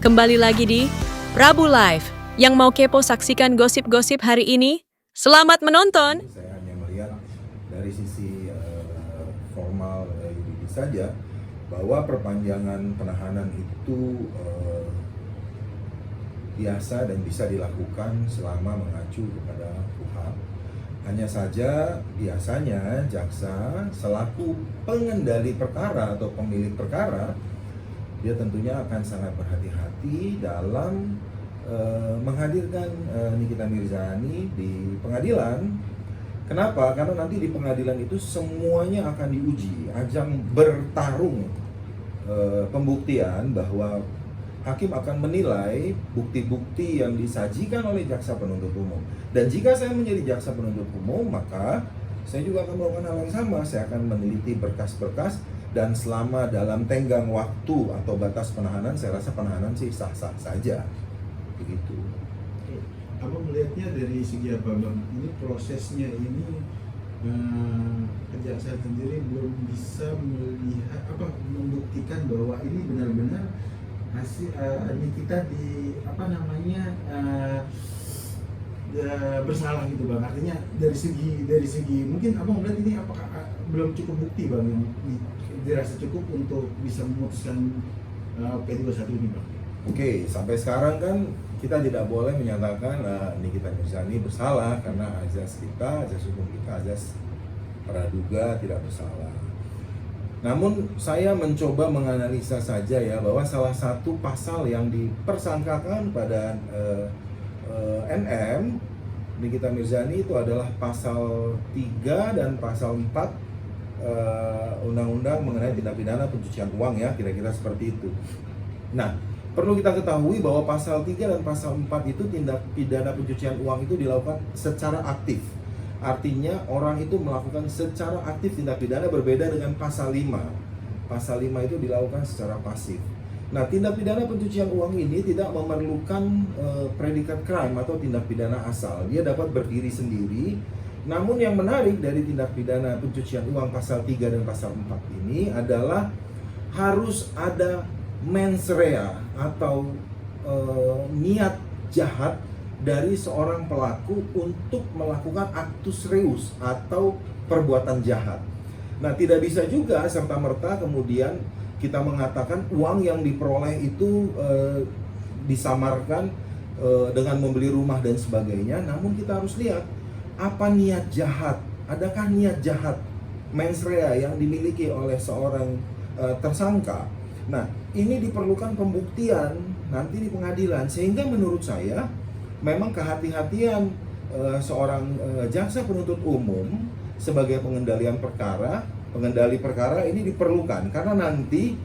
Kembali lagi di Rabu Live. Yang mau kepo saksikan gosip-gosip hari ini, selamat menonton. Saya hanya melihat dari sisi formal yuridis saja bahwa perpanjangan penahanan itu biasa dan bisa dilakukan selama mengacu kepada KUHP. Hanya saja biasanya jaksa selaku pengendali perkara atau pemilik perkara, dia tentunya akan sangat berhati-hati dalam menghadirkan Nikita Mirzani di pengadilan. Kenapa? Karena nanti di pengadilan itu semuanya akan diuji, ajang bertarung pembuktian bahwa hakim akan menilai bukti-bukti yang disajikan oleh jaksa penuntut umum. Dan jika saya menjadi jaksa penuntut umum, maka saya juga akan melakukan hal yang sama. Saya akan meneliti berkas-berkas, dan selama dalam tenggang waktu atau batas penahanan, saya rasa penahanan sih sah-sah saja. Begitu. Abang melihatnya dari segi apa, Bang? Ini prosesnya ini kejaksaan sendiri belum bisa melihat membuktikan bahwa ini benar-benar hasil Nikita di bersalah gitu, Bang. Artinya dari segi mungkin Abang melihat ini apakah belum cukup bukti, Bang, yang dirasa cukup untuk bisa memutuskan P21 ini, Bang? Oke, sampai sekarang kan kita tidak boleh menyatakan Nikita Mirzani bersalah karena azas hukum kita, azas praduga tidak bersalah. Namun saya mencoba menganalisa saja ya bahwa salah satu pasal yang dipersangkakan pada NM Nikita Mirzani itu adalah pasal 3 dan pasal 4 Undang-Undang mengenai tindak pidana pencucian uang, ya, kira-kira seperti itu. Nah, perlu kita ketahui bahwa pasal 3 dan pasal 4 itu tindak pidana pencucian uang itu dilakukan secara aktif. Artinya orang itu melakukan secara aktif tindak pidana, berbeda dengan pasal 5. Pasal 5 itu dilakukan secara pasif. Nah, tindak pidana pencucian uang ini tidak memerlukan predikat crime atau tindak pidana asal. Dia dapat berdiri sendiri. Namun yang menarik dari tindak pidana pencucian uang pasal 3 dan pasal 4 ini adalah harus ada mens rea atau niat jahat dari seorang pelaku untuk melakukan actus reus atau perbuatan jahat. Nah, tidak bisa juga serta-merta kemudian kita mengatakan uang yang diperoleh itu disamarkan dengan membeli rumah dan sebagainya. Namun kita harus lihat apa niat jahat, adakah niat jahat mens rea yang dimiliki oleh seorang tersangka. Nah, ini diperlukan pembuktian nanti di pengadilan, sehingga menurut saya memang kehati-hatian seorang jaksa penuntut umum sebagai pengendali perkara ini diperlukan, karena nanti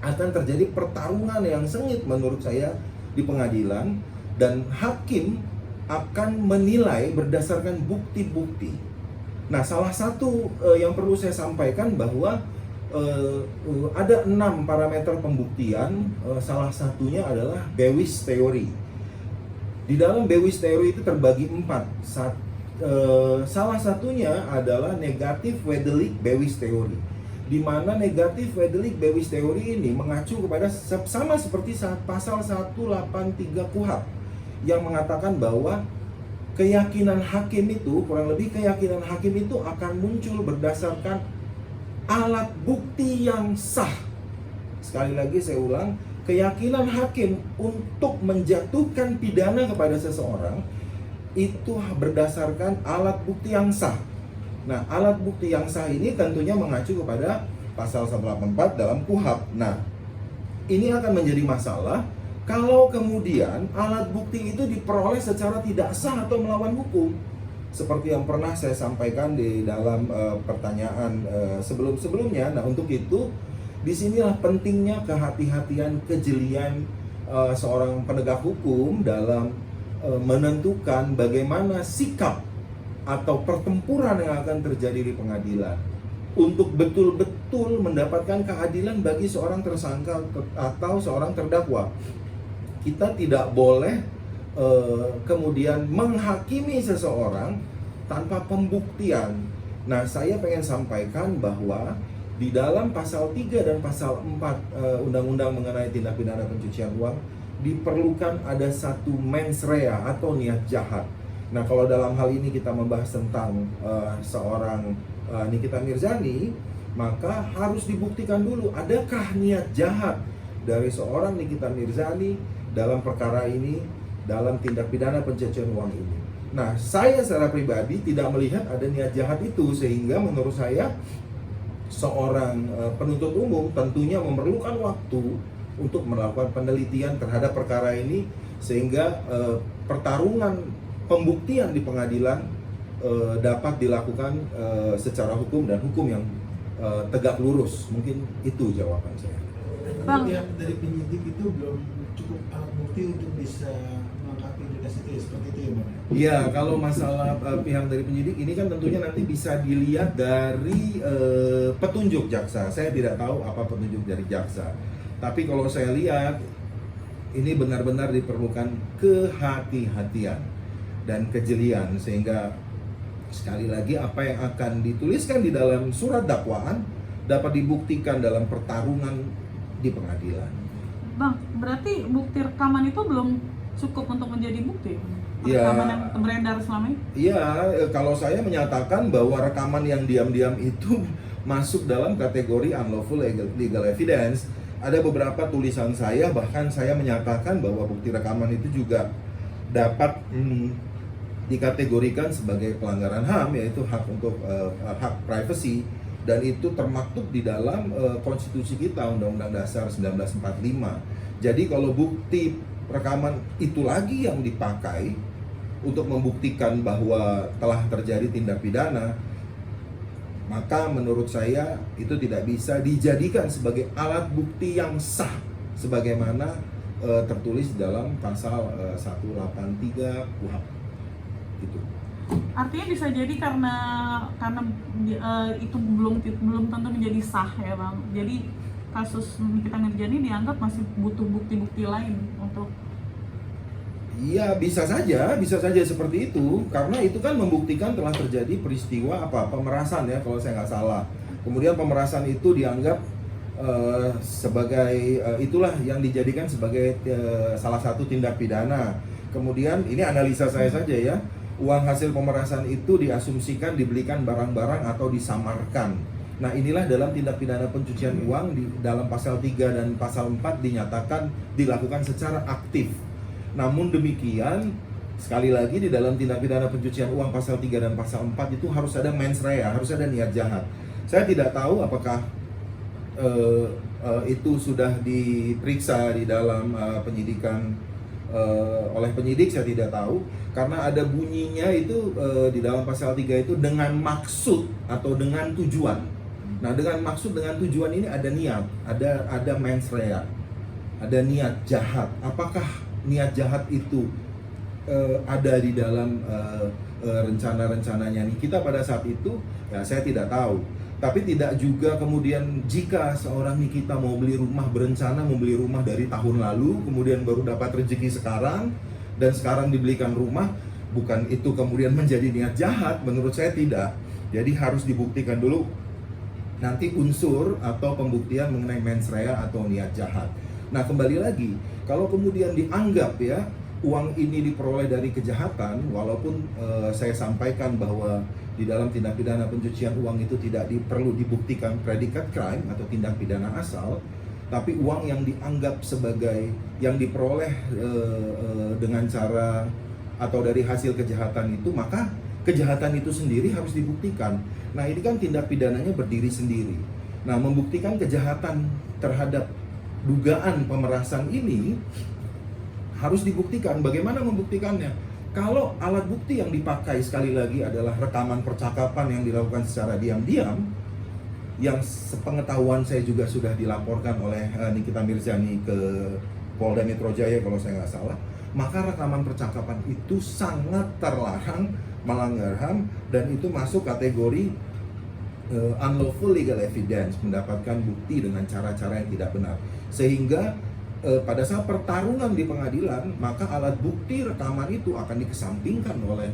akan terjadi pertarungan yang sengit menurut saya di pengadilan, dan hakim akan menilai berdasarkan bukti-bukti. Nah, salah satu yang perlu saya sampaikan bahwa ada 6 parameter pembuktian, salah satunya adalah Bewis Theory. Di dalam Bewis Theory itu terbagi 4. Salah satunya adalah Negative Wedelic Bewis Theory, di mana Negative Wedelic Bewis Theory ini mengacu kepada sama seperti pasal 183 KUHP yang mengatakan bahwa keyakinan hakim itu, kurang lebih keyakinan hakim itu akan muncul berdasarkan alat bukti yang sah. Sekali lagi saya ulang, keyakinan hakim untuk menjatuhkan pidana kepada seseorang itu berdasarkan alat bukti yang sah. Nah, alat bukti yang sah ini tentunya mengacu kepada pasal 184 dalam KUHP. Nah, ini akan menjadi masalah kalau kemudian alat bukti itu diperoleh secara tidak sah atau melawan hukum. Seperti yang pernah saya sampaikan di dalam pertanyaan sebelum-sebelumnya. Nah, untuk itu disinilah pentingnya kehati-hatian, kejelian seorang penegak hukum dalam menentukan bagaimana sikap atau pertempuran yang akan terjadi di pengadilan untuk betul-betul mendapatkan keadilan bagi seorang tersangka atau seorang terdakwa. Kita tidak boleh kemudian menghakimi seseorang tanpa pembuktian. Nah, saya pengen sampaikan bahwa di dalam pasal 3 dan pasal 4 Undang-Undang mengenai tindak pidana pencucian uang diperlukan ada satu mens rea atau niat jahat. Nah, kalau dalam hal ini kita membahas tentang seorang Nikita Mirzani, maka harus dibuktikan dulu adakah niat jahat dari seorang Nikita Mirzani dalam perkara ini, dalam tindak pidana pencucian uang ini. Nah, saya secara pribadi tidak melihat ada niat jahat itu, sehingga menurut saya seorang penuntut umum tentunya memerlukan waktu untuk melakukan penelitian terhadap perkara ini, sehingga pertarungan pembuktian di pengadilan dapat dilakukan secara hukum dan hukum yang tegak lurus. Mungkin itu jawaban saya. Bang. Pihak dari penyidik itu belum cukup alat bukti untuk bisa melengkapi berkas itu ya, seperti itu ya Bang? Iya, kalau masalah pihak dari penyidik ini kan tentunya nanti bisa dilihat dari petunjuk jaksa. Saya tidak tahu apa petunjuk dari jaksa. Tapi kalau saya lihat, ini benar-benar diperlukan kehati-hatian dan kejelian, sehingga sekali lagi apa yang akan dituliskan di dalam surat dakwaan dapat dibuktikan dalam pertarungan di pengadilan. Bang, berarti bukti rekaman itu belum cukup untuk menjadi bukti? Iya. Rekaman yang beredar selama ini? Iya, kalau saya menyatakan bahwa rekaman yang diam-diam itu masuk dalam kategori unlawful legal evidence. Ada beberapa tulisan saya, bahkan saya menyatakan bahwa bukti rekaman itu juga dapat dikategorikan sebagai pelanggaran HAM, yaitu hak untuk hak privacy, dan itu termaktub di dalam konstitusi kita, Undang-Undang Dasar 1945. Jadi kalau bukti rekaman itu lagi yang dipakai untuk membuktikan bahwa telah terjadi tindak pidana, maka menurut saya itu tidak bisa dijadikan sebagai alat bukti yang sah sebagaimana tertulis dalam pasal 183 KUHP. Gitu. Artinya bisa jadi karena itu belum tentu menjadi sah ya Bang. Jadi kasus Nikita Mirzani dianggap masih butuh bukti-bukti lain untuk. Iya, bisa saja seperti itu, karena itu kan membuktikan telah terjadi peristiwa pemerasan ya, kalau saya nggak salah. Kemudian pemerasan itu dianggap sebagai itulah yang dijadikan sebagai salah satu tindak pidana. Kemudian ini analisa saya saja ya. Uang hasil pemerasan itu diasumsikan dibelikan barang-barang atau disamarkan. Nah, inilah dalam tindak pidana pencucian uang di dalam pasal 3 dan pasal 4 dinyatakan dilakukan secara aktif. Namun demikian, sekali lagi di dalam tindak pidana pencucian uang pasal 3 dan pasal 4 itu harus ada mens rea, harus ada niat jahat. Saya tidak tahu apakah itu sudah diperiksa di dalam penyidikan oleh penyidik, saya tidak tahu, karena ada bunyinya itu di dalam pasal 3 itu dengan maksud atau dengan tujuan. Nah, dengan maksud dengan tujuan ini ada niat, ada mens rea, ada niat jahat. Apakah niat jahat itu ada di dalam rencana-rencananya Nikita pada saat itu? Ya, saya tidak tahu. Tapi tidak juga kemudian jika seorang Nikita mau beli rumah, berencana membeli rumah dari tahun lalu, kemudian baru dapat rezeki sekarang, dan sekarang dibelikan rumah, bukan itu kemudian menjadi niat jahat? Menurut saya tidak. Jadi harus dibuktikan dulu nanti unsur atau pembuktian mengenai mens rea atau niat jahat. Nah, kembali lagi, kalau kemudian dianggap ya uang ini diperoleh dari kejahatan, walaupun saya sampaikan bahwa di dalam tindak pidana pencucian uang itu tidak perlu dibuktikan predikat crime atau tindak pidana asal, tapi uang yang dianggap sebagai yang diperoleh dengan cara atau dari hasil kejahatan itu, maka kejahatan itu sendiri harus dibuktikan. Nah, ini kan tindak pidananya berdiri sendiri. Nah, membuktikan kejahatan terhadap dugaan pemerasan ini harus dibuktikan. Bagaimana membuktikannya? Kalau alat bukti yang dipakai sekali lagi adalah rekaman percakapan yang dilakukan secara diam-diam, yang sepengetahuan saya juga sudah dilaporkan oleh Nikita Mirzani ke Polda Metro Jaya kalau saya nggak salah, maka rekaman percakapan itu sangat terlarang, melanggar HAM, dan itu masuk kategori unlawful legal evidence, mendapatkan bukti dengan cara-cara yang tidak benar. Sehingga pada saat pertarungan di pengadilan, maka alat bukti rekaman itu akan dikesampingkan oleh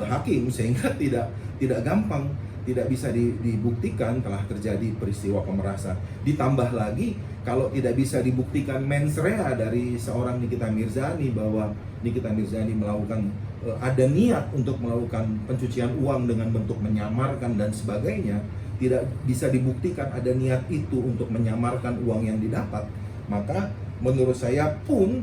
hakim, sehingga tidak gampang tidak bisa dibuktikan telah terjadi peristiwa pemerasan. Ditambah lagi kalau tidak bisa dibuktikan mens rea dari seorang Nikita Mirzani bahwa Nikita Mirzani melakukan ada niat untuk melakukan pencucian uang dengan bentuk menyamarkan dan sebagainya, tidak bisa dibuktikan ada niat itu untuk menyamarkan uang yang didapat, maka menurut saya pun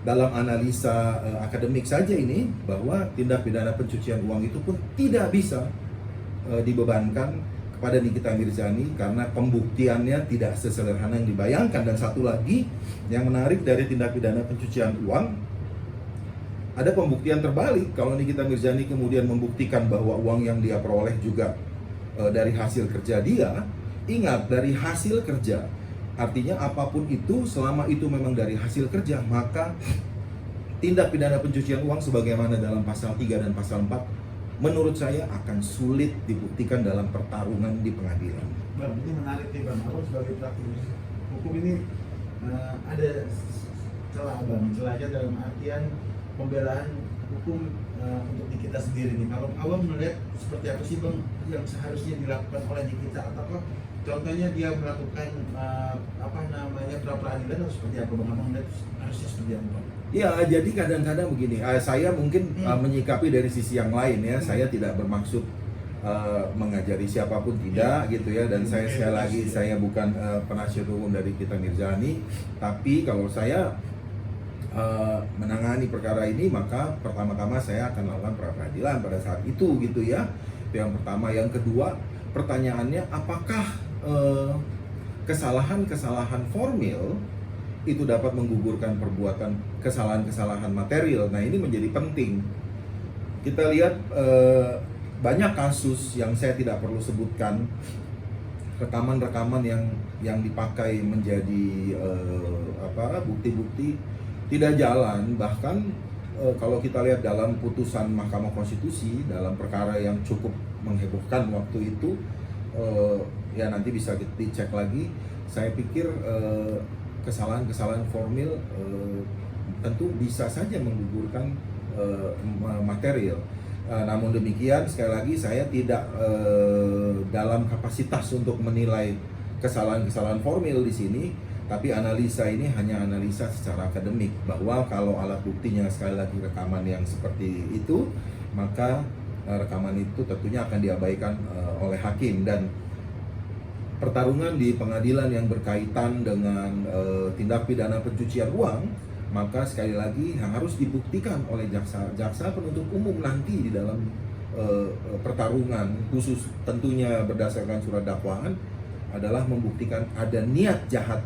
dalam analisa akademik saja ini bahwa tindak pidana pencucian uang itu pun tidak bisa dibebankan kepada Nikita Mirzani karena pembuktiannya tidak sesederhana yang dibayangkan. Dan satu lagi yang menarik dari tindak pidana pencucian uang, ada pembuktian terbalik. Kalau Nikita Mirzani kemudian membuktikan bahwa uang yang dia peroleh juga dari hasil kerja dia, ingat dari hasil kerja, artinya apapun itu selama itu memang dari hasil kerja, maka tindak pidana pencucian uang sebagaimana dalam pasal 3 dan pasal 4 menurut saya akan sulit dibuktikan dalam pertarungan di pengadilan. Bang, ini menarik nih Bang, aku sebagai praktisi hukum ini ada celah Bang, celahnya dalam artian pembelaan hukum untuk di kita sendiri nih. Kalau awam melihat seperti apa sih Bang yang seharusnya dilakukan oleh kita, atau contohnya dia melakukan pra peradilan atau seperti apa Bang? Abang melihat harusnya seperti apa Bang? Ya, jadi kadang-kadang begini, saya mungkin menyikapi dari sisi yang lain ya. Saya tidak bermaksud mengajari siapapun, tidak gitu ya. Dan saya sekali lagi, saya bukan penasihat hukum dari Nikita Mirzani. Tapi kalau saya menangani perkara ini, maka pertama-tama saya akan lakukan pra peradilan pada saat itu gitu ya. Itu yang pertama. Yang kedua, pertanyaannya apakah kesalahan-kesalahan formil itu dapat menggugurkan perbuatan kesalahan-kesalahan material. Nah, ini menjadi penting. Kita lihat banyak kasus yang saya tidak perlu sebutkan, rekaman-rekaman yang dipakai menjadi bukti-bukti tidak jalan. Bahkan kalau kita lihat dalam putusan Mahkamah Konstitusi dalam perkara yang cukup menghebohkan waktu itu, ya nanti bisa dicek lagi. Saya pikir kesalahan-kesalahan formil tentu bisa saja menggugurkan material. Namun demikian, sekali lagi saya tidak dalam kapasitas untuk menilai kesalahan-kesalahan formil di sini, tapi analisa ini hanya analisa secara akademik bahwa kalau alat buktinya sekali lagi rekaman yang seperti itu, maka rekaman itu tentunya akan diabaikan oleh hakim. Dan pertarungan di pengadilan yang berkaitan dengan tindak pidana pencucian uang, maka sekali lagi yang harus dibuktikan oleh jaksa penuntut umum nanti di dalam pertarungan, khusus tentunya berdasarkan surat dakwaan, adalah membuktikan ada niat jahat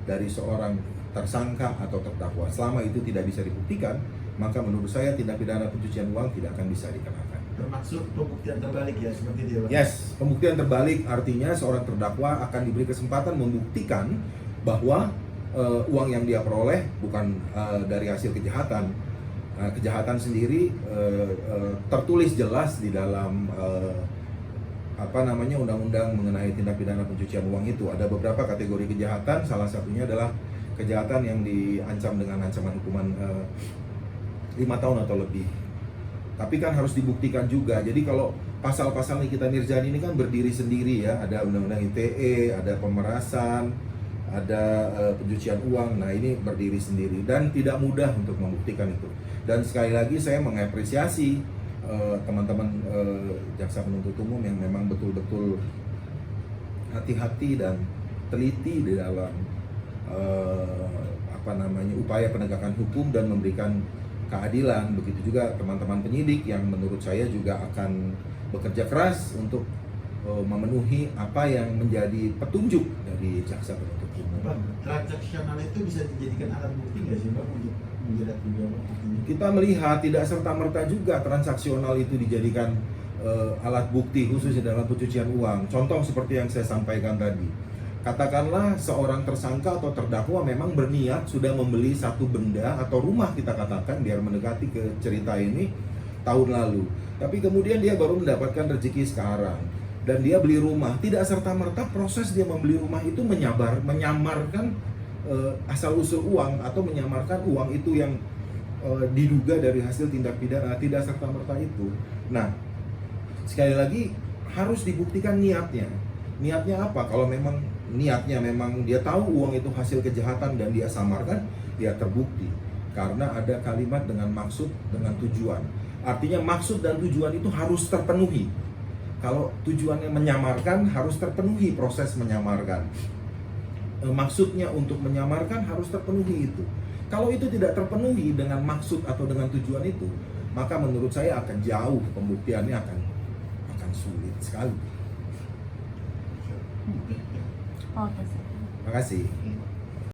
dari seorang tersangka atau terdakwa. Selama itu tidak bisa dibuktikan, maka menurut saya tindak pidana pencucian uang tidak akan bisa dikenakan. Termasuk pembuktian terbalik ya, seperti itu ya Bang? Yes, pembuktian terbalik artinya seorang terdakwa akan diberi kesempatan membuktikan bahwa uang yang dia peroleh bukan dari hasil kejahatan. Kejahatan sendiri tertulis jelas di dalam undang-undang mengenai tindak pidana pencucian uang itu. Ada beberapa kategori kejahatan, salah satunya adalah kejahatan yang diancam dengan ancaman hukuman 5 tahun atau lebih. Tapi kan harus dibuktikan juga. Jadi kalau pasal-pasal Nikita Mirzani ini kan berdiri sendiri ya. Ada undang-undang ITE, ada pemerasan, ada pencucian uang. Nah, ini berdiri sendiri dan tidak mudah untuk membuktikan itu. Dan sekali lagi saya mengapresiasi teman-teman jaksa penuntut umum yang memang betul-betul hati-hati dan teliti di dalam upaya penegakan hukum dan memberikan keadilan. Begitu juga teman-teman penyidik yang menurut saya juga akan bekerja keras untuk memenuhi apa yang menjadi petunjuk dari jaksa penuntut umum. Bang, transaksional itu bisa dijadikan alat bukti nggak sih Bang untuk menjerat juga buktinya? Kita melihat tidak serta-merta juga transaksional itu dijadikan alat bukti khususnya dalam pencucian uang. Contoh seperti yang saya sampaikan tadi. Katakanlah seorang tersangka atau terdakwa memang berniat sudah membeli satu benda atau rumah, kita katakan biar mendekati ke cerita ini, tahun lalu. Tapi kemudian dia baru mendapatkan rezeki sekarang dan dia beli rumah. Tidak serta-merta proses dia membeli rumah itu menyamarkan asal-usul uang atau menyamarkan uang itu yang diduga dari hasil tindak pidana. Tidak serta-merta itu. Nah, sekali lagi harus dibuktikan niatnya. Niatnya apa? Kalau memang niatnya memang dia tahu uang itu hasil kejahatan dan dia samarkan, dia terbukti. Karena ada kalimat dengan maksud, dengan tujuan. Artinya maksud dan tujuan itu harus terpenuhi. Kalau tujuannya menyamarkan, harus terpenuhi proses menyamarkan. Maksudnya untuk menyamarkan harus terpenuhi itu. Kalau itu tidak terpenuhi dengan maksud atau dengan tujuan itu, maka menurut saya akan jauh, pembuktiannya akan sulit sekali. Oke sih. Terima kasih.